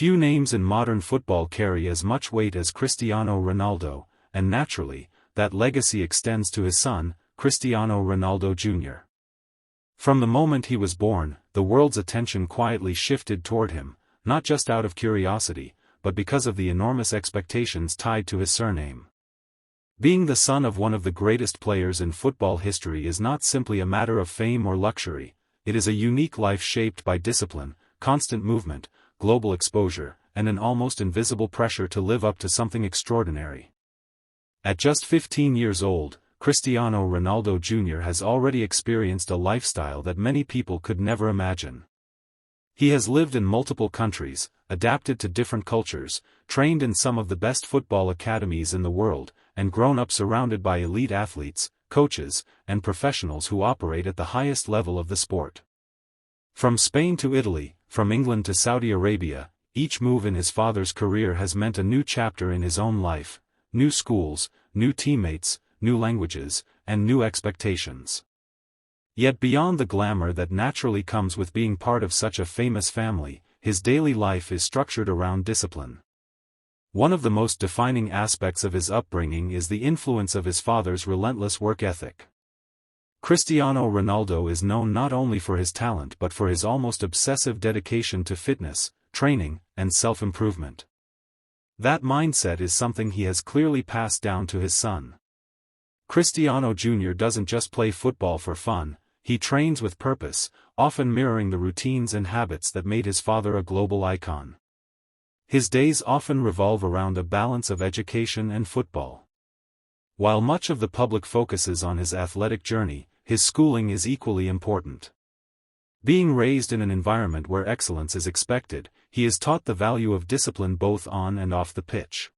Few names in modern football carry as much weight as Cristiano Ronaldo, and naturally, that legacy extends to his son, Cristiano Ronaldo Jr. From the moment he was born, the world's attention quietly shifted toward him, not just out of curiosity, but because of the enormous expectations tied to his surname. Being the son of one of the greatest players in football history is not simply a matter of fame or luxury, it is a unique life shaped by discipline, constant movement, global exposure, and an almost invisible pressure to live up to something extraordinary. At just 15 years old, Cristiano Ronaldo Jr. has already experienced a lifestyle that many people could never imagine. He has lived in multiple countries, adapted to different cultures, trained in some of the best football academies in the world, and grown up surrounded by elite athletes, coaches, and professionals who operate at the highest level of the sport. From Spain to Italy, from England to Saudi Arabia, each move in his father's career has meant a new chapter in his own life, new schools, new teammates, new languages, and new expectations. Yet beyond the glamour that naturally comes with being part of such a famous family, his daily life is structured around discipline. One of the most defining aspects of his upbringing is the influence of his father's relentless work ethic. Cristiano Ronaldo is known not only for his talent but for his almost obsessive dedication to fitness, training, and self-improvement. That mindset is something he has clearly passed down to his son. Cristiano Jr. doesn't just play football for fun, he trains with purpose, often mirroring the routines and habits that made his father a global icon. His days often revolve around a balance of education and football. While much of the public focuses on his athletic journey, his schooling is equally important. Being raised in an environment where excellence is expected, he is taught the value of discipline both on and off the pitch.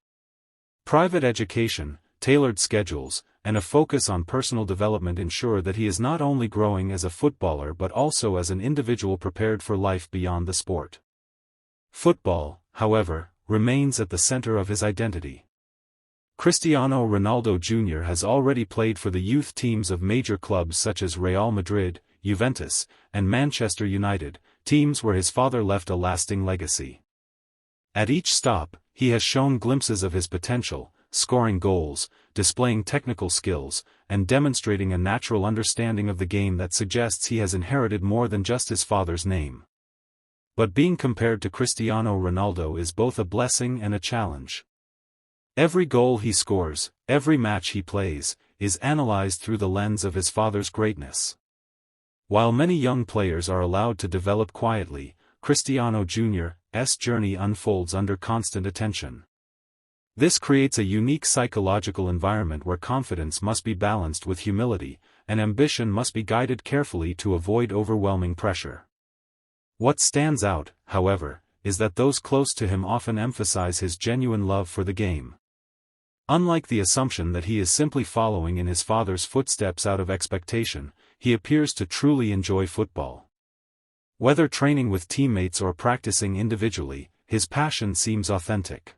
Private education, tailored schedules, and a focus on personal development ensure that he is not only growing as a footballer but also as an individual prepared for life beyond the sport. Football, however, remains at the center of his identity. Cristiano Ronaldo Jr. has already played for the youth teams of major clubs such as Real Madrid, Juventus, and Manchester United, teams where his father left a lasting legacy. At each stop, he has shown glimpses of his potential, scoring goals, displaying technical skills, and demonstrating a natural understanding of the game that suggests he has inherited more than just his father's name. But being compared to Cristiano Ronaldo is both a blessing and a challenge. Every goal he scores, every match he plays, is analyzed through the lens of his father's greatness. While many young players are allowed to develop quietly, Cristiano Jr.'s journey unfolds under constant attention. This creates a unique psychological environment where confidence must be balanced with humility, and ambition must be guided carefully to avoid overwhelming pressure. What stands out, however, is that those close to him often emphasize his genuine love for the game. Unlike the assumption that he is simply following in his father's footsteps out of expectation, he appears to truly enjoy football. Whether training with teammates or practicing individually, his passion seems authentic.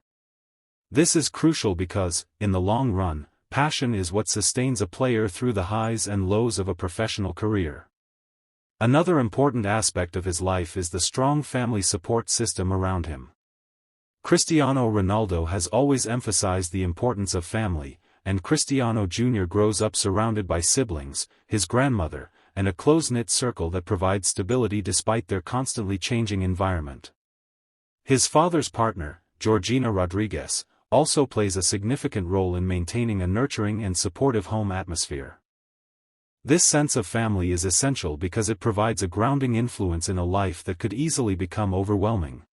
This is crucial because, in the long run, passion is what sustains a player through the highs and lows of a professional career. Another important aspect of his life is the strong family support system around him. Cristiano Ronaldo has always emphasized the importance of family, and Cristiano Jr. grows up surrounded by siblings, his grandmother, and a close-knit circle that provides stability despite their constantly changing environment. His father's partner, Georgina Rodriguez, also plays a significant role in maintaining a nurturing and supportive home atmosphere. This sense of family is essential because it provides a grounding influence in a life that could easily become overwhelming.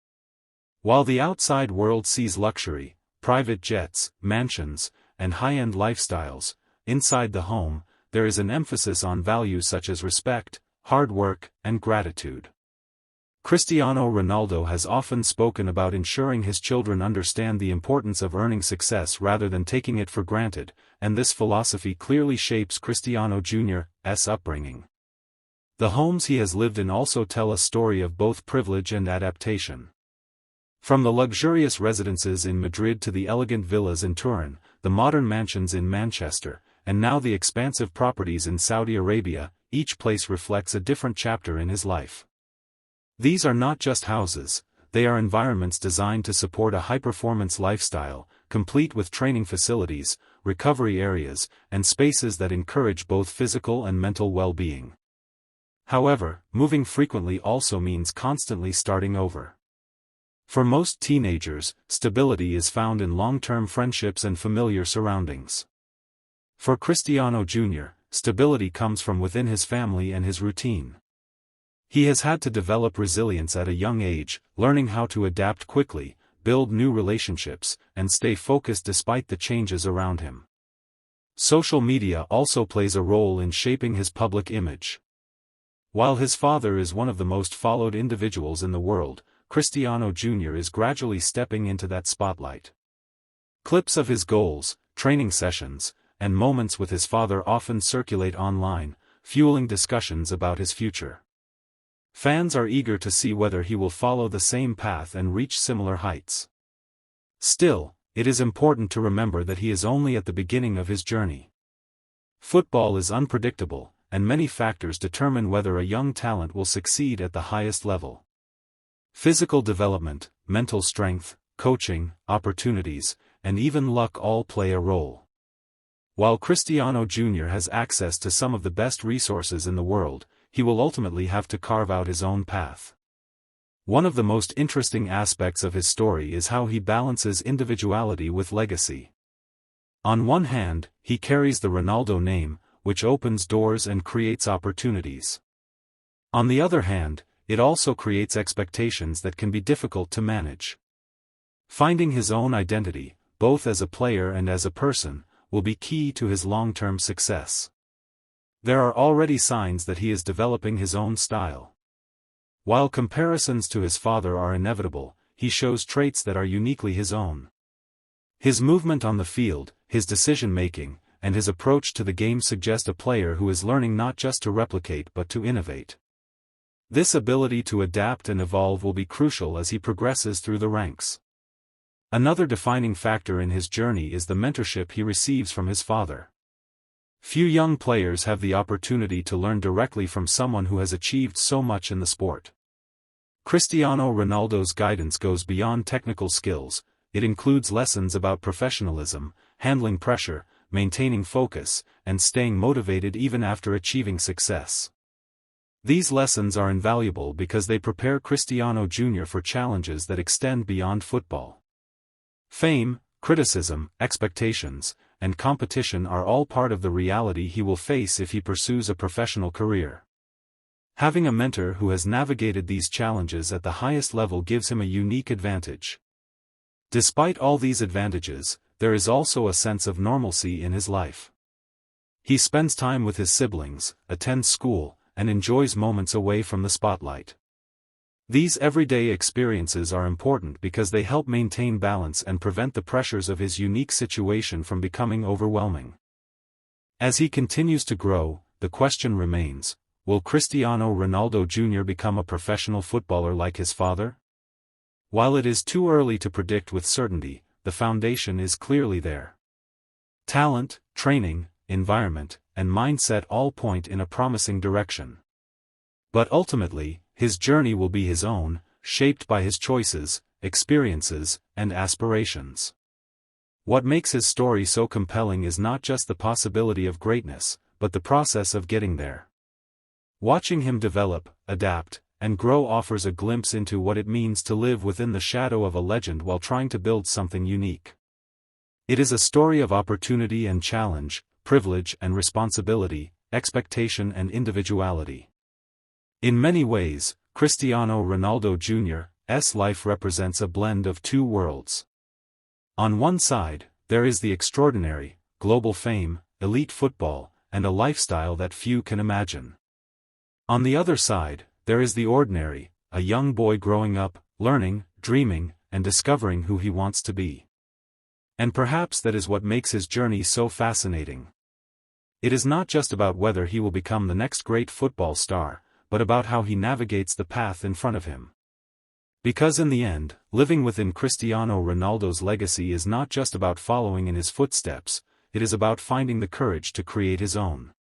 While the outside world sees luxury, private jets, mansions, and high-end lifestyles, inside the home, there is an emphasis on values such as respect, hard work, and gratitude. Cristiano Ronaldo has often spoken about ensuring his children understand the importance of earning success rather than taking it for granted, and this philosophy clearly shapes Cristiano Jr.'s upbringing. The homes he has lived in also tell a story of both privilege and adaptation. From the luxurious residences in Madrid to the elegant villas in Turin, the modern mansions in Manchester, and now the expansive properties in Saudi Arabia, each place reflects a different chapter in his life. These are not just houses, they are environments designed to support a high-performance lifestyle, complete with training facilities, recovery areas, and spaces that encourage both physical and mental well-being. However, moving frequently also means constantly starting over. For most teenagers, stability is found in long-term friendships and familiar surroundings. For Cristiano Jr., stability comes from within his family and his routine. He has had to develop resilience at a young age, learning how to adapt quickly, build new relationships, and stay focused despite the changes around him. Social media also plays a role in shaping his public image. While his father is one of the most followed individuals in the world, Cristiano Jr. is gradually stepping into that spotlight. Clips of his goals, training sessions, and moments with his father often circulate online, fueling discussions about his future. Fans are eager to see whether he will follow the same path and reach similar heights. Still, it is important to remember that he is only at the beginning of his journey. Football is unpredictable, and many factors determine whether a young talent will succeed at the highest level. Physical development, mental strength, coaching, opportunities, and even luck all play a role. While Cristiano Jr. has access to some of the best resources in the world, he will ultimately have to carve out his own path. One of the most interesting aspects of his story is how he balances individuality with legacy. On one hand, he carries the Ronaldo name, which opens doors and creates opportunities. On the other hand, it also creates expectations that can be difficult to manage. Finding his own identity, both as a player and as a person, will be key to his long-term success. There are already signs that he is developing his own style. While comparisons to his father are inevitable, he shows traits that are uniquely his own. His movement on the field, his decision-making, and his approach to the game suggest a player who is learning not just to replicate but to innovate. This ability to adapt and evolve will be crucial as he progresses through the ranks. Another defining factor in his journey is the mentorship he receives from his father. Few young players have the opportunity to learn directly from someone who has achieved so much in the sport. Cristiano Ronaldo's guidance goes beyond technical skills. It includes lessons about professionalism, handling pressure, maintaining focus, and staying motivated even after achieving success. These lessons are invaluable because they prepare Cristiano Jr. for challenges that extend beyond football. Fame, criticism, expectations, and competition are all part of the reality he will face if he pursues a professional career. Having a mentor who has navigated these challenges at the highest level gives him a unique advantage. Despite all these advantages, there is also a sense of normalcy in his life. He spends time with his siblings, attends school, and enjoys moments away from the spotlight. These everyday experiences are important because they help maintain balance and prevent the pressures of his unique situation from becoming overwhelming. As he continues to grow, the question remains, will Cristiano Ronaldo Jr. become a professional footballer like his father? While it is too early to predict with certainty, the foundation is clearly there. Talent, training, environment, and mindset all point in a promising direction. But ultimately, his journey will be his own, shaped by his choices, experiences, and aspirations. What makes his story so compelling is not just the possibility of greatness, but the process of getting there. Watching him develop, adapt, and grow offers a glimpse into what it means to live within the shadow of a legend while trying to build something unique. It is a story of opportunity and challenge, privilege and responsibility, expectation and individuality. In many ways, Cristiano Ronaldo Jr.'s life represents a blend of two worlds. On one side, there is the extraordinary, global fame, elite football, and a lifestyle that few can imagine. On the other side, there is the ordinary, a young boy growing up, learning, dreaming, and discovering who he wants to be. And perhaps that is what makes his journey so fascinating. It is not just about whether he will become the next great football star, but about how he navigates the path in front of him. Because in the end, living within Cristiano Ronaldo's legacy is not just about following in his footsteps, it is about finding the courage to create his own.